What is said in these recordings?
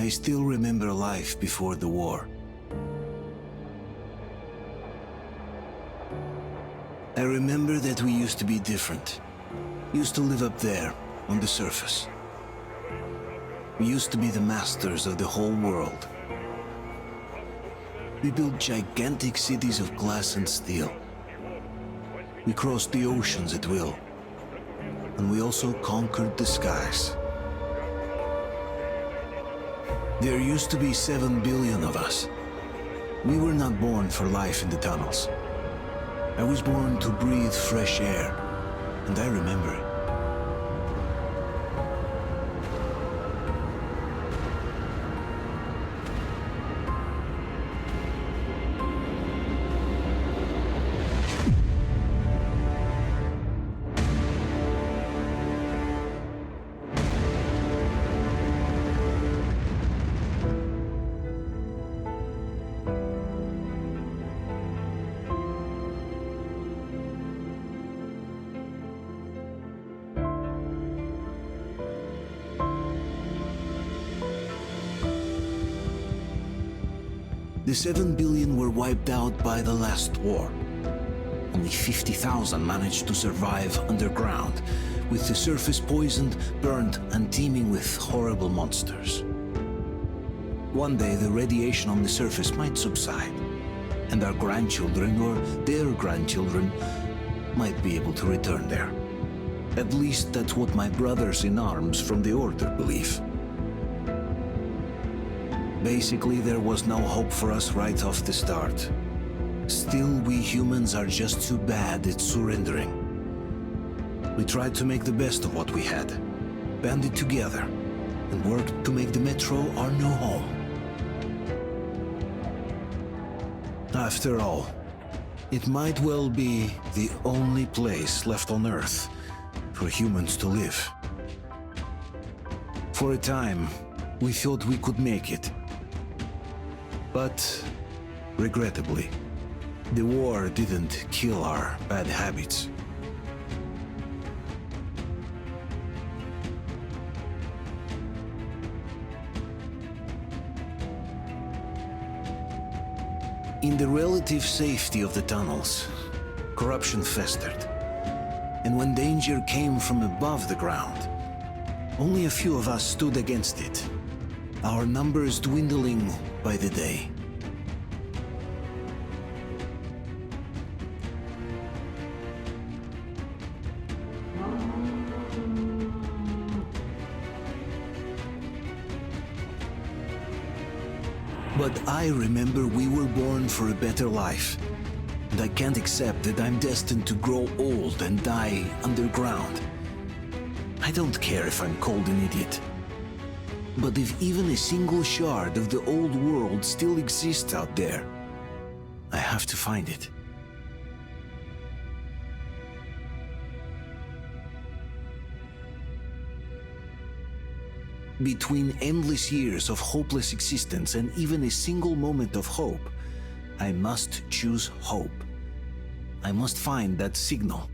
I still remember life before the war. I remember that we used to be different. Used to live up there, on the surface. We used to be the masters of the whole world. We built gigantic cities of glass and steel. We crossed the oceans at will. And we also conquered the skies. There used to be 7 billion of us. We were not born for life in the tunnels. I was born to breathe fresh air, and I remember it. The 7 billion were wiped out by the last war. Only 50,000 managed to survive underground, with the surface poisoned, burned, and teeming with horrible monsters. One day the radiation on the surface might subside, and our grandchildren or their grandchildren might be able to return there. At least that's what my brothers in arms from the Order believe. Basically, there was no hope for us right off the start. Still, we humans are just too bad at surrendering. We tried to make the best of what we had, banded together, and worked to make the Metro our new home. After all, it might well be the only place left on Earth for humans to live. For a time, we thought we could make it. But, regrettably, the war didn't kill our bad habits. In the relative safety of the tunnels, corruption festered. And when danger came from above the ground, only a few of us stood against it, our numbers dwindling by the day. But I remember we were born for a better life, and I can't accept that I'm destined to grow old and die underground. I don't care if I'm called an idiot. But if even a single shard of the old world still exists out there, I have to find it. Between endless years of hopeless existence and even a single moment of hope, I must choose hope. I must find that signal.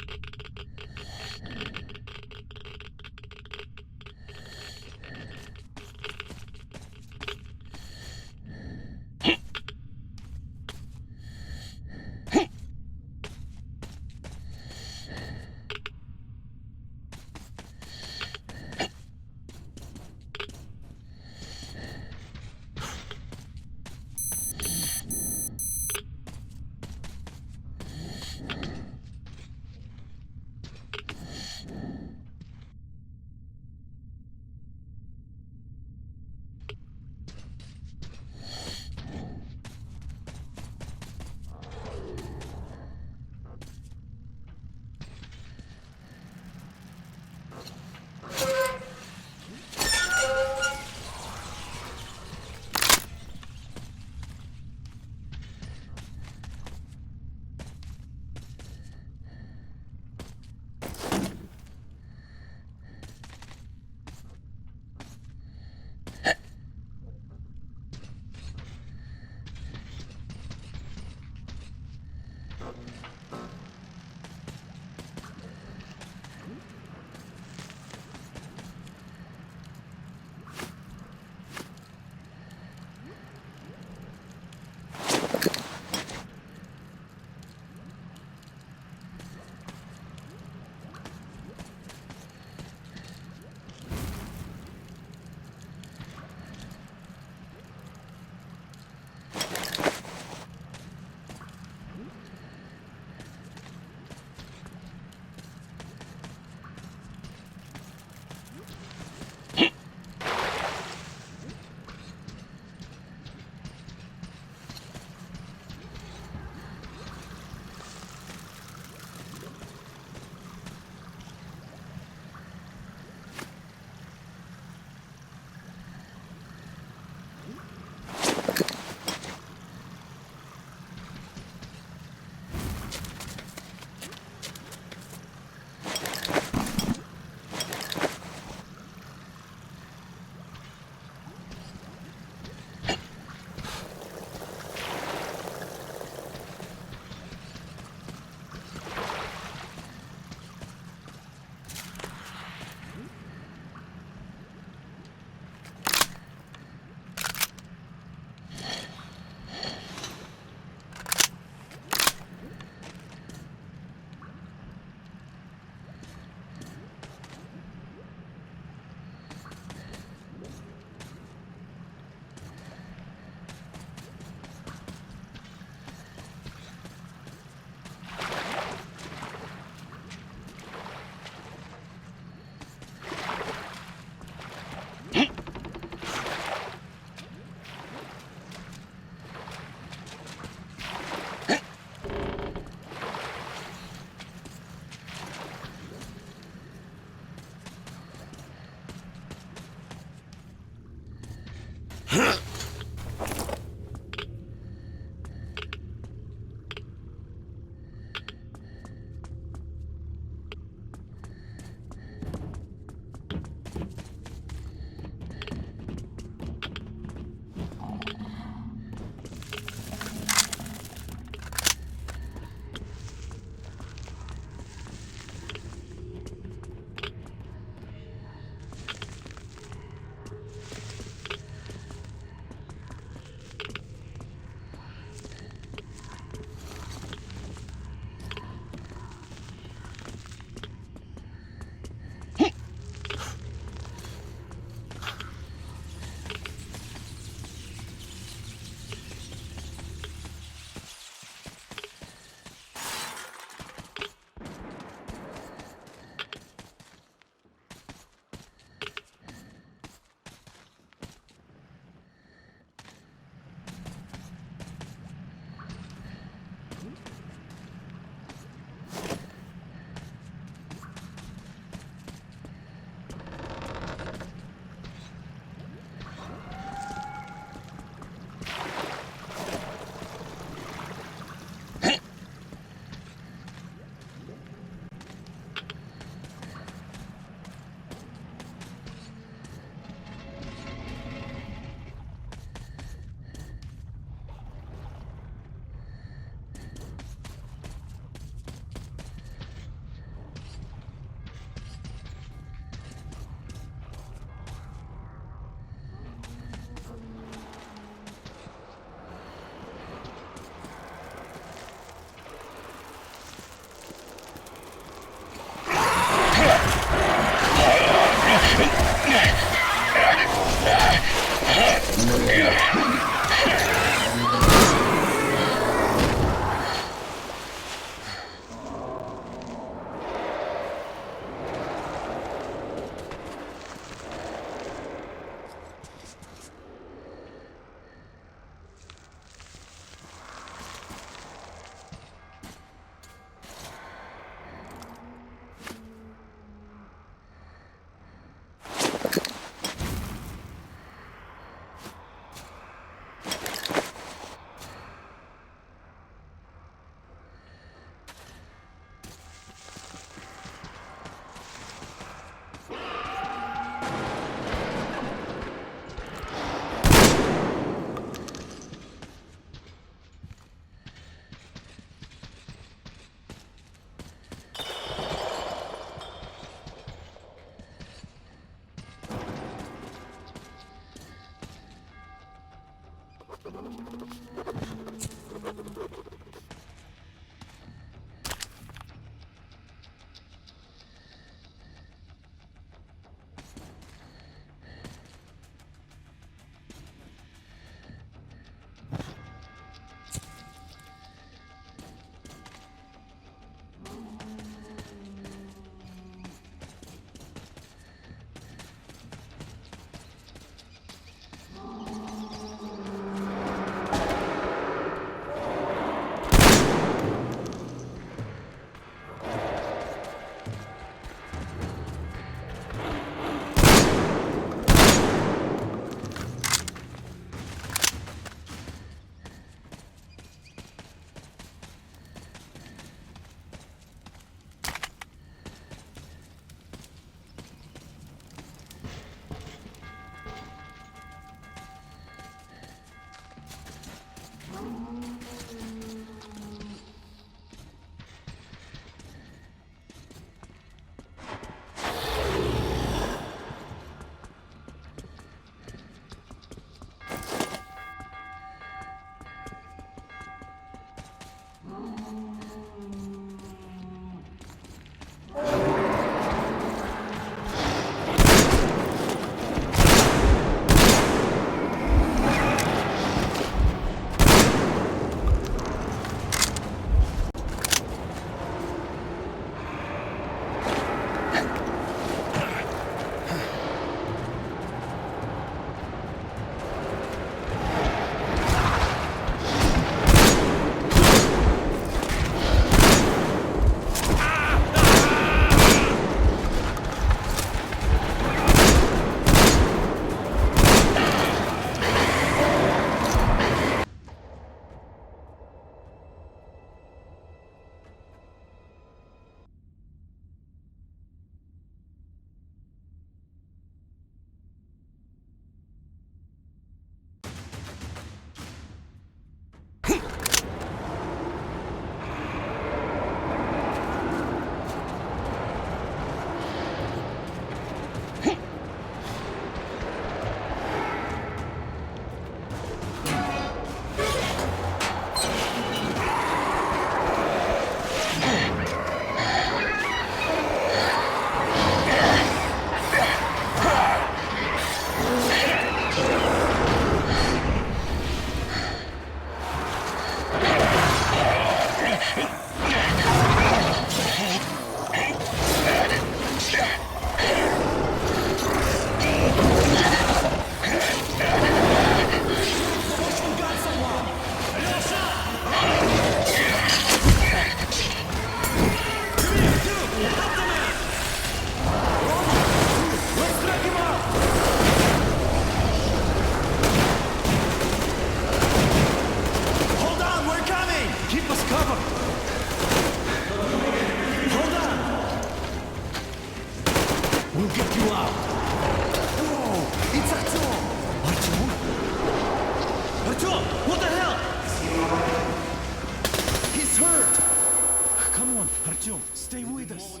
Артем, stay with us.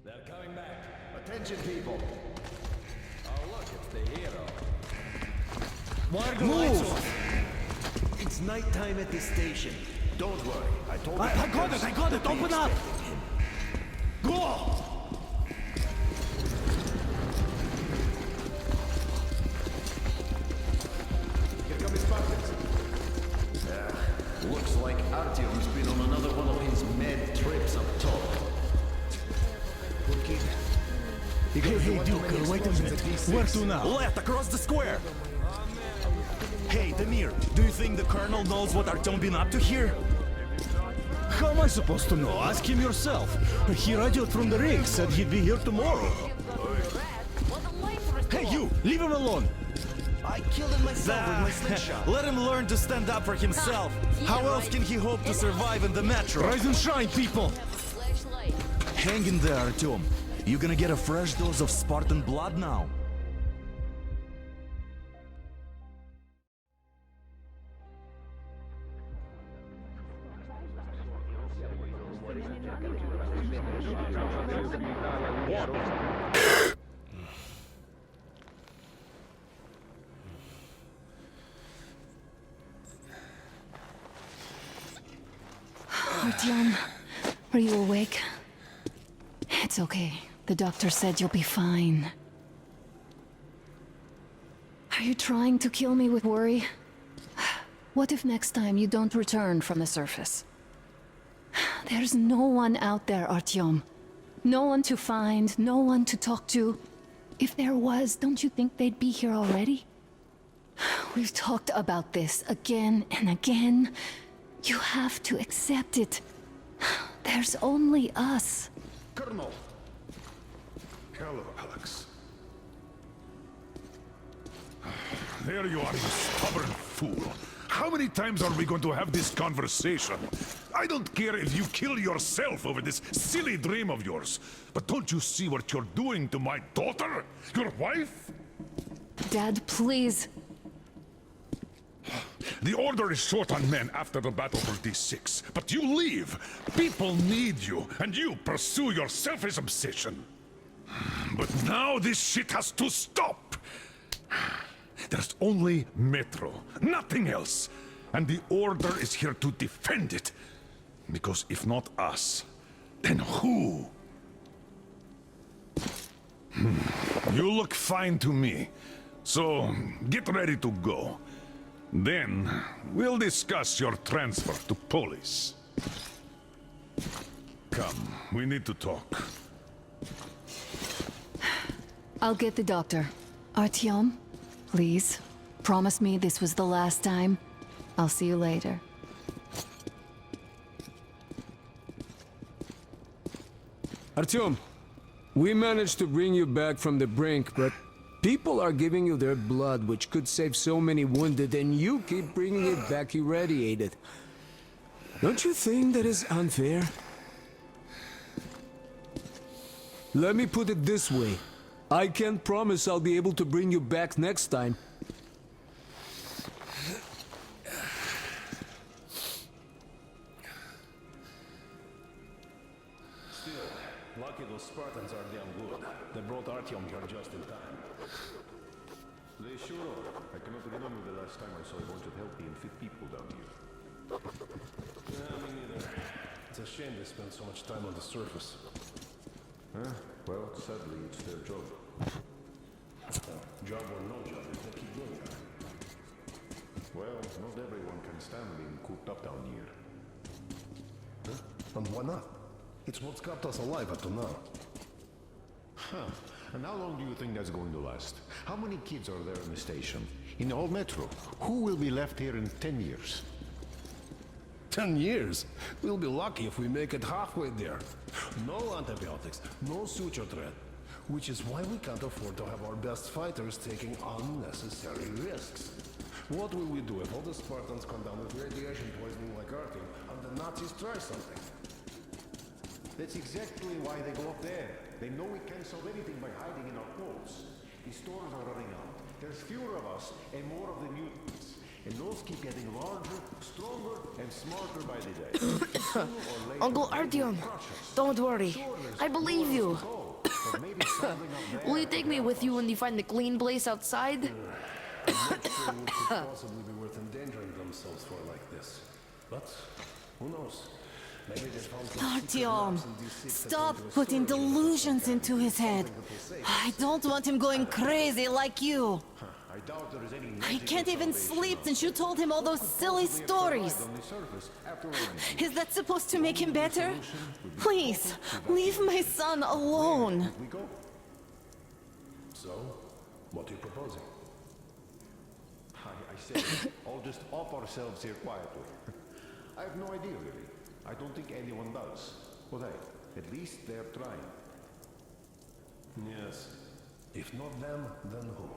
They're coming back. Attention, people. Oh, look, it's the hero. Why are the lights Move! off? It's nighttime at this station. Don't worry. I told you. I got it! Open up! Go! Hey, Duke, wait a minute. Where to now? Left, across the square. Hey, Demir, do you think the Colonel knows what Artyom been up to here? How am I supposed to know? Ask him yourself. He radioed from the ring, said he'd be here tomorrow. Hey, you! Leave him alone! I killed him myself with my slingshot. Let him learn to stand up for himself. How else can he hope to survive in the metro? Rise and shine, people! Hang in there, Artyom. You gonna get a fresh dose of Spartan blood now. Artyom, are you awake? It's okay. The doctor said you'll be fine. Are you trying to kill me with worry? What if next time you don't return from the surface? There's no one out there, Artyom. No one to find, no one to talk to. If there was, don't you think they'd be here already? We've talked about this again and again. You have to accept it. There's only us. Colonel! Hello, Alex. There you are, you stubborn fool. How many times are we going to have this conversation? I don't care if you kill yourself over this silly dream of yours, but don't you see what you're doing to my daughter? Your wife? Dad, please. The Order is short on men after the battle for D6, but you leave. People need you, and you pursue your selfish obsession. But now this shit has to stop. There's only Metro, nothing else. And the Order is here to defend it. Because if not us, then who? You look fine to me. So, get ready to go. Then, we'll discuss your transfer to Polis. Come, we need to talk. I'll get the doctor. Artyom, please, promise me this was the last time. I'll see you later. Artyom, we managed to bring you back from the brink, but people are giving you their blood, which could save so many wounded, and you keep bringing it back irradiated. Don't you think that is unfair? Let me put it this way. I can't promise I'll be able to bring you back next time. Lucky those Spartans are damn good. They brought Artyom here just in time. They sure are. I cannot remember the last time I saw a bunch of healthy and fit people down here. Yeah, me neither. It's a shame they spend so much time on the surface. Well, sadly, it's their job. Job or no job, they keep doing that. Well, not everyone can stand being cooped up down here. And why not? It's what's kept us alive up to now. And how long do you think that's going to last? How many kids are there in the station? In the whole metro? Who will be left here in 10 years? 10 years? We'll be lucky if we make it halfway there. No antibiotics, no suture thread. Which is why we can't afford to have our best fighters taking unnecessary risks. What will we do if all the Spartans come down with radiation poisoning like Artyom and the Nazis try something? That's exactly why they go up there. They know we can't solve anything by hiding in our clothes. The stores are running out. There's fewer of us and more of the mutants. And those keep getting larger, stronger, and smarter by the day. Sooner or later, Uncle they will Artyom, crush us. don't worry. Sure, there's I believe nowhere you. else to go, but maybe something up there Will you take me with you when you find the clean place outside? I'm not sure it could possibly be worth endangering themselves for like this. But who knows? Maybe they found some secret Artyom, labs in D6 that stop go into a putting storage unit. delusions into his head. I don't want him going crazy like you. I doubt there is any I magical can't even salvation sleep out since you told him all those silly stories. on the surface after all. Is that supposed to make him better? Please, leave my son alone. We go. So, what are you proposing? I said, I'll just off ourselves here quietly. I have no idea, really. I don't think anyone does. But hey, at least they're trying. Yes. If not them, then who?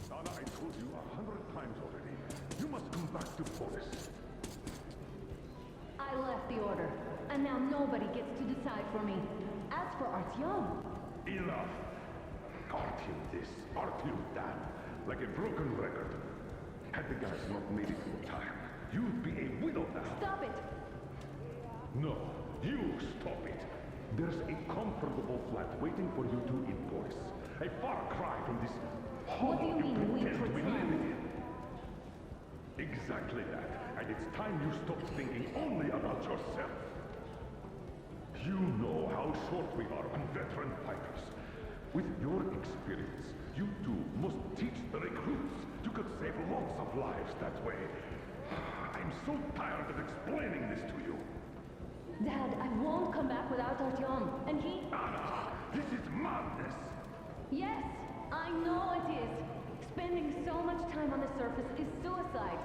Donna, I told you 100 times already. You must come back to Polis. I left the order, and now nobody gets to decide for me. As for Artyom, Enough! Artyom this, Artyom that, like a broken record. Had the guys not made it in time, you'd be a widow now. stop it! No, you stop it. There's a comfortable flat waiting for you two in Polis. A far cry from this hole What do you mean, we pretend to be pretend? living in. Exactly that. And it's time you stopped thinking only about yourself. You know how short we are on veteran fighters. With your experience, you two must teach the recruits. You could save lots of lives that way. I'm so tired of explaining this to you. Dad, I won't come back without Artyom, and he... Anna, this is madness. Yes, I know it is. Spending so much time on the surface is suicide.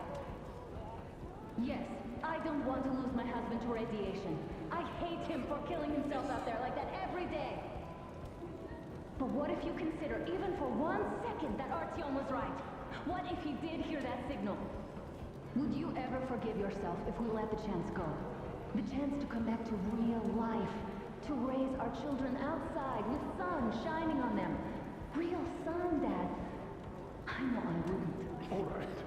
Yes, I don't want to lose my husband to radiation. I hate him for killing himself out there like that every day. But what if you consider, even for 1 second, that Artyom was right? What if he did hear that signal? Would you ever forgive yourself if we let the chance go? The chance to come back to real life. To raise our children outside with sun shining on them. Real sun, Dad. I know I wouldn't. All right,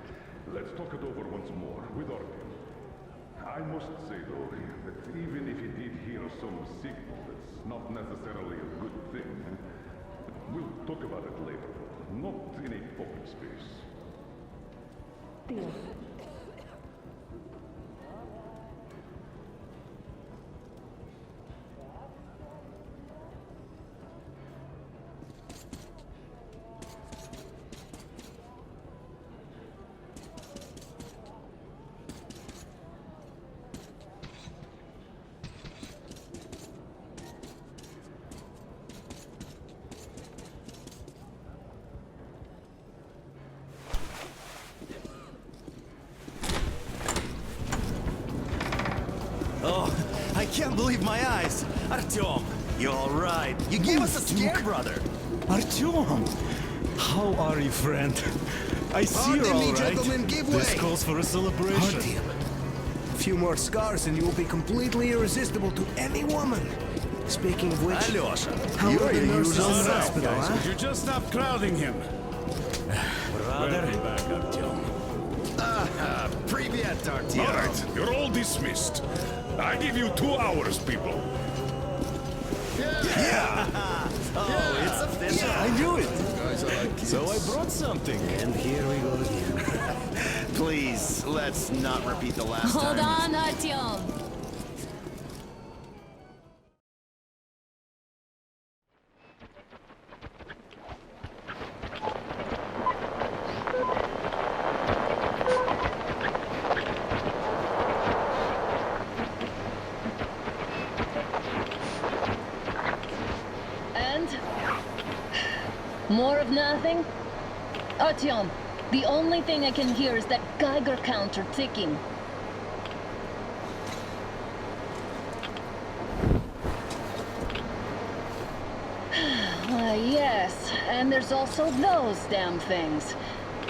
let's talk it over once more with Artyom. I must say, though, that even if he did hear some signal that's not necessarily a good thing, we'll talk about it later, not in a public space. Deal. Oh, I can't believe my eyes. Artyom, you're all right. You gave us a scare, brother. Artyom! How are you, friend? I see you're Pardon all me, right. gentlemen, give This way. calls for a celebration. Artyom. A few more scars and you will be completely irresistible to any woman. Speaking of which, Alyosha, how you're are the your nurses usual in the self, hospital, Guys, huh? would you just stop crowding him? brother. Welcome back, Artyom. Привет, Artyom. All right, you're all dismissed. I give you 2 hours, people. Oh, it's official. I knew it. So I brought something. And here we go again. Please, let's not repeat the last Hold time. on, Artyom. And? More of nothing? Artyom, the only thing I can hear is that Geiger counter ticking. Yes, and there's also those damn things.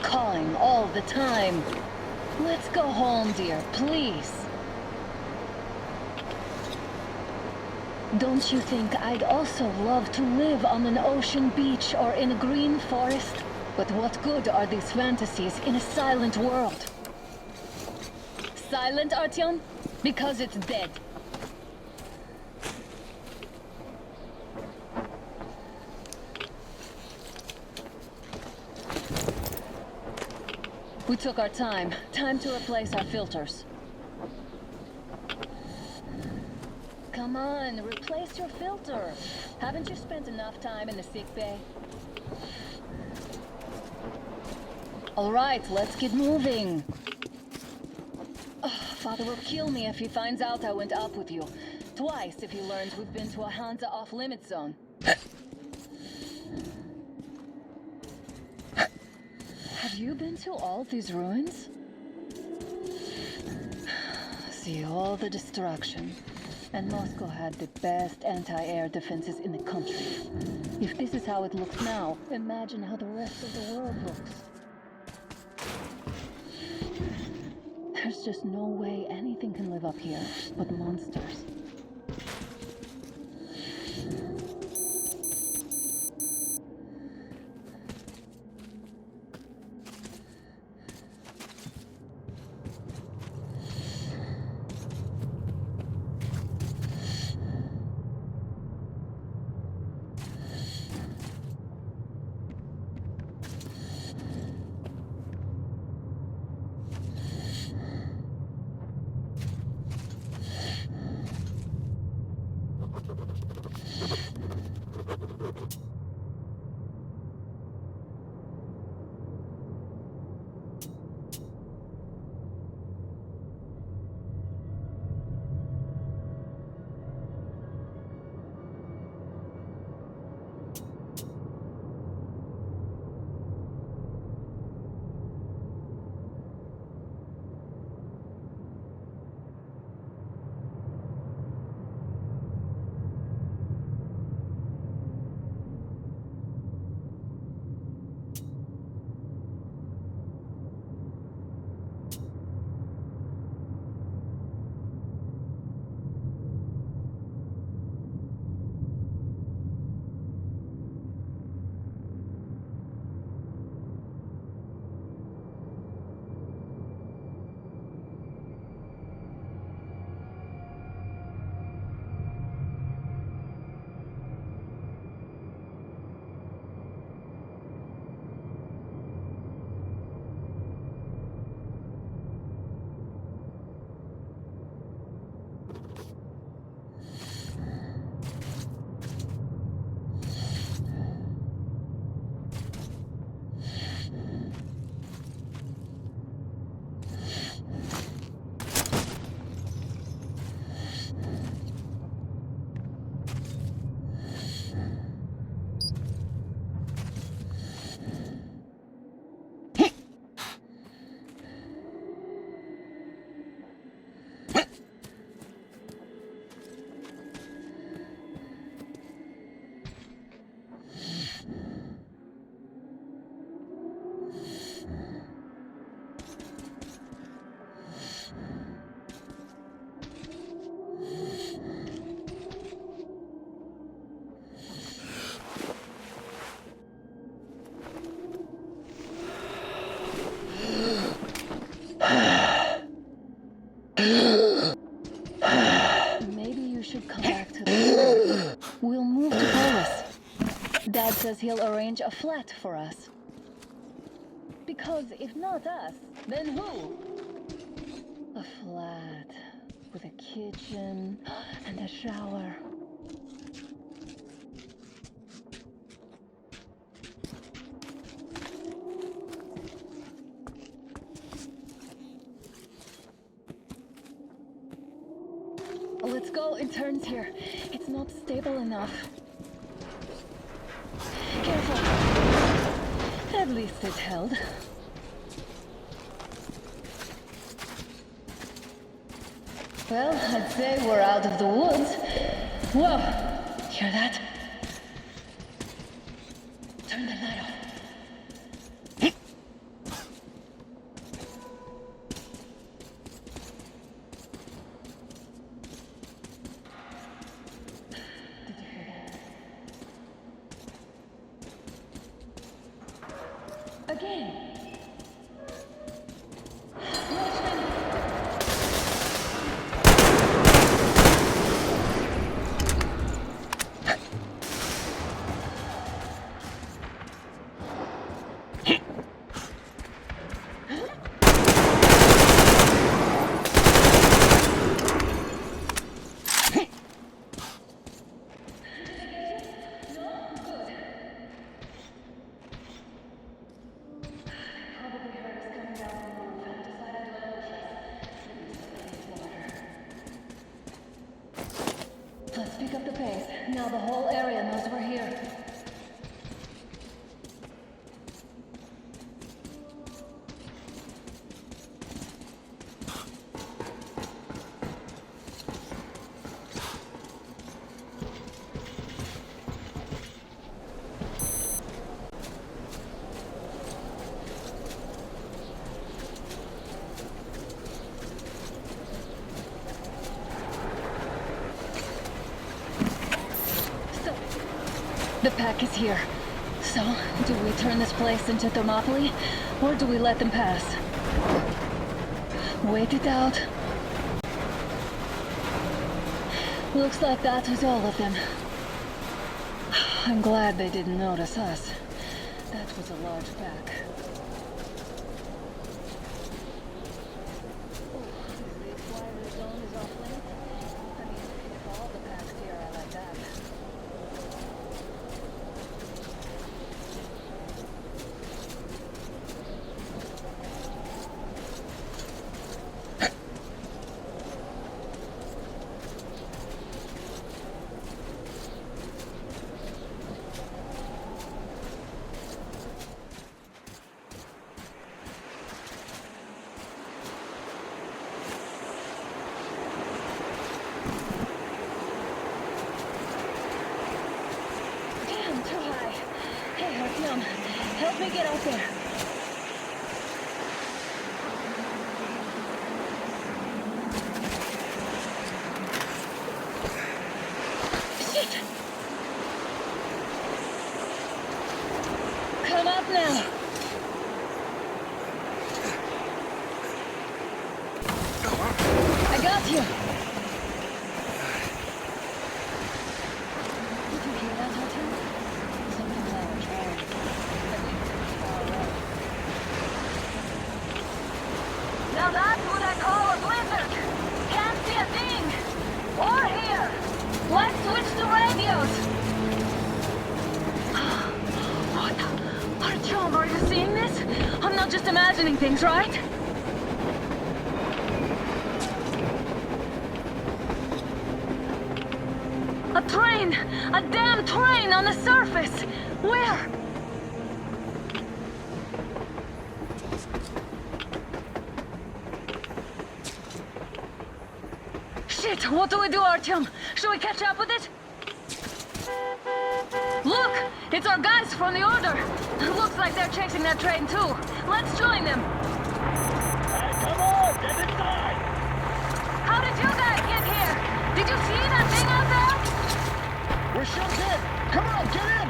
Calling all the time. Let's go home, dear, please. Don't you think I'd also love to live on an ocean beach or in a green forest? But what good are these fantasies in a silent world? Silent, Artyom? Because it's dead. We took our time. Time to replace our filters. Come on, replace your filter. Haven't you spent enough time in the sick bay? All right, let's get moving. Father will kill me if he finds out I went up with you. Twice if he learns we've been to a Hansa off-limit zone. Have you been to all these ruins? See all the destruction. And Moscow had the best anti-air defenses in the country. If this is how it looks now, imagine how the rest of the world looks. There's just no way anything can live up here but monsters. Maybe you should come back to the We'll move to Polis. Dad says he'll arrange a flat for us. Because if not us, then who? A flat with a kitchen and a shower. Let's go, it turns here. It's not stable enough. Careful. At least it's held. Well, I'd say we're out of the woods. Whoa! Hear that? Turn the light off. Again. Now the whole area knows we're here. The pack is here. So, do we turn this place into Thermopylae, or do we let them pass? Wait it out. Looks like that was all of them. I'm glad they didn't notice us. That was a large pack. The expiry zone is off limits. I mean, if all the packs here are like that. Help me get out there. Shit! Come up now. I got you. Did you hear that, Artyom? Something loud, right? Now that's what I call a blizzard! Can't see a thing! Or hear! Let's switch to radios! What? Artyom, are you seeing this? I'm not just imagining things, right? A train! A damn train on the surface! Where? Shit! What do we do, Artyom? Should we catch up with it? Look! It's our guys from the Order! Looks like they're chasing that train too. Let's join them! Hey, come on! Get inside! How did you guys get here? Did you see that thing out there? We're shut in! Come on, get in!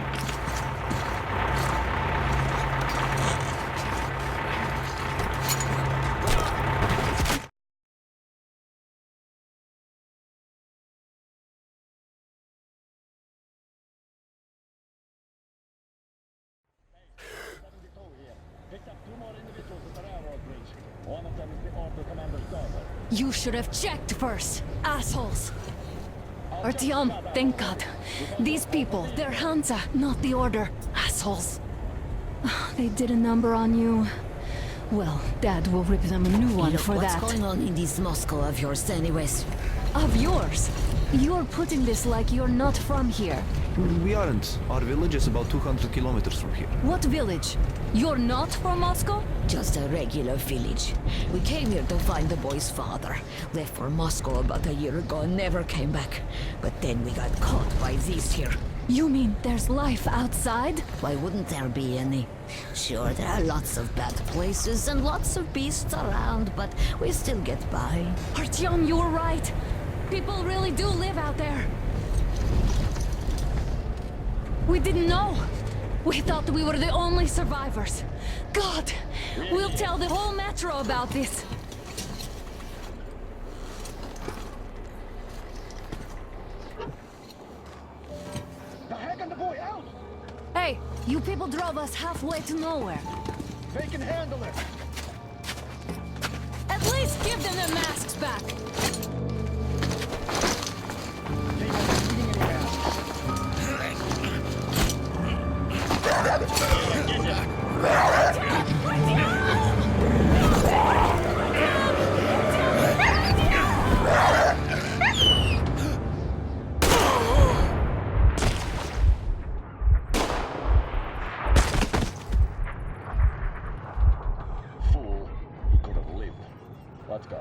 Picked up 2 more individuals at the railroad bridge. One of them is the Order commander's daughter. You should have checked first, assholes. Artyom, thank God. These people, they're Hansa, not the Order. Assholes. They did a number on you. Well, Dad will rip them a new one Look, for what's that. going on in this Moscow of yours anyways? Of yours? You're putting this like you're not from here. We aren't. Our village is about 200 kilometers from here. What village? You're not from Moscow? Just a regular village. We came here to find the boy's father. Left for Moscow about a year ago and never came back. But then we got caught by these here. You mean there's life outside? Why wouldn't there be any? Sure, there are lots of bad places and lots of beasts around, but we still get by. Artyom, you were right. People really do live out there. We didn't know. We thought we were the only survivors. God, we'll tell the whole metro about this. The heck and the boy out! Hey, you people drove us halfway to nowhere. They can handle it! At least give them their masks back. They won't be needing any masks. Let's go.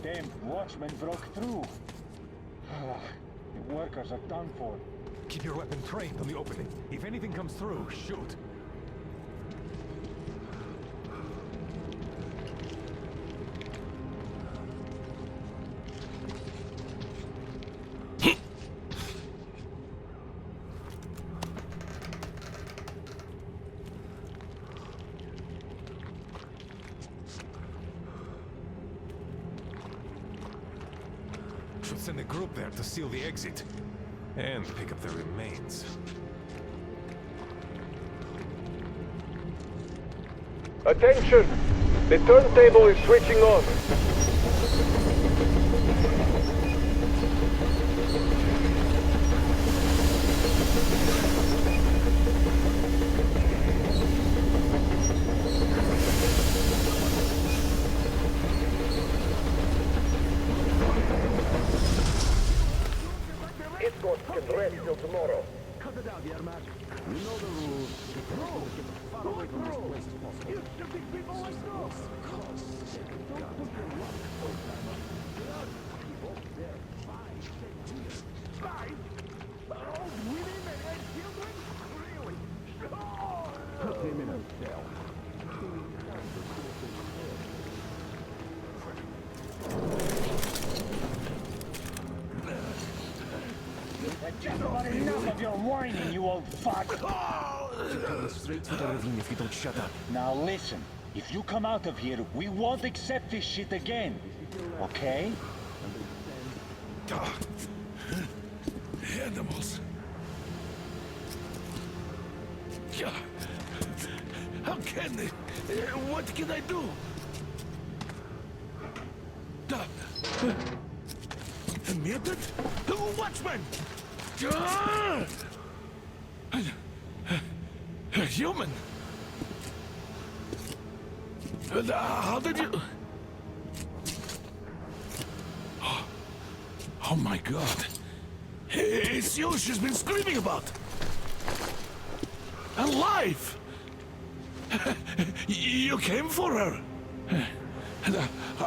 Damn watchmen broke through. The workers are done for. Keep your weapon trained on the opening. If anything comes through, shoot. Should send a group there to seal the exit. And pick up the remains. Attention! The turntable is switching on. Escorts can rest till tomorrow. Cut it out, Yermak. You know the rules. Far away from this place as possible. You stupid people, let's go! Don't put your luck on that. Keep up there. 5 years. 5? Oh, women and Just about enough of your whining, you old fuck! You're heading straight for the ravine if you don't shut up. Now listen, if you come out of here, we won't accept this shit again. Okay? Animals. How can they? What can I do? A mutant? Watchman! A human? How did you... Oh my god. It's you she's been screaming about. Alive! You came for her.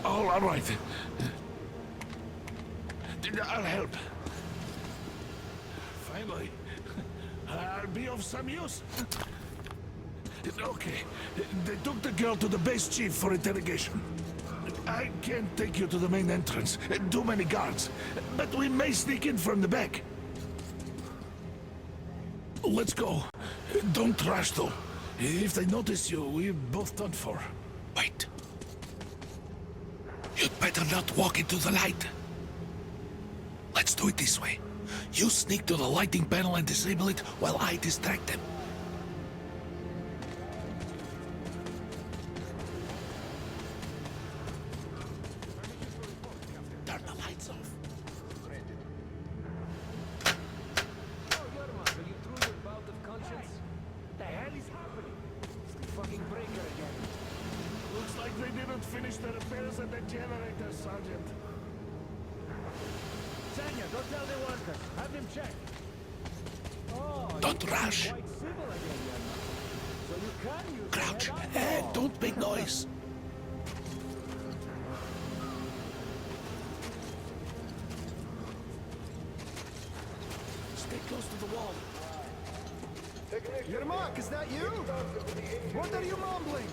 All right. I'll help. Finally, I'll be of some use. Okay, they took the girl to the base chief for interrogation. I can't take you to the main entrance. Too many guards. But we may sneak in from the back. Let's go. Don't rush, though. If they notice you, we're both done for. Wait. You'd better not walk into the light. Let's do it this way. You sneak to the lighting panel and disable it while I distract them. Turn the lights off. Looks like they didn't finish the repairs at the generator, Sergeant. Sanya, go tell the workers. Have them check. Oh, Don't rush. quite civil again, young man. So you can use Crouch. the head Hey, up. don't make noise. Stay close to the wall. Yermak, is that you? What are you mumbling?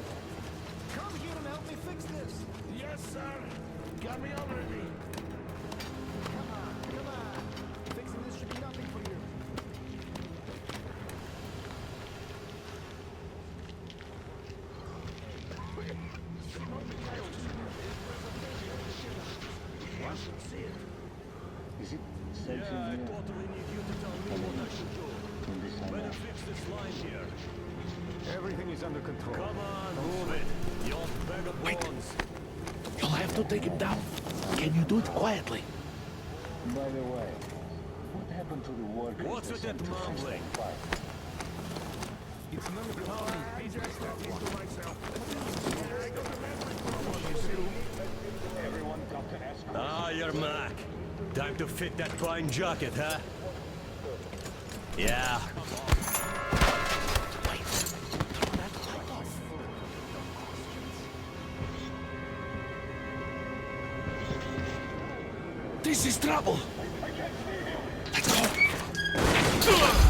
Come here and help me fix this. Yes, sir. Got me already. Come on. Fixing this should be nothing for you. Is it safe in here? Totally need you to tell me what I should do. In this line Better up? fix this line here. Everything is under control. Come on, move it. You bag of bones. You'll have to take him down. Can you do it quietly? By the way, what happened to the workers? What's they with sent that to fix mumbling? that fire? It's none of your Everyone got to ask Ah, you're Mac. Time to fit that fine jacket, huh? Yeah. This is trouble. Let's go.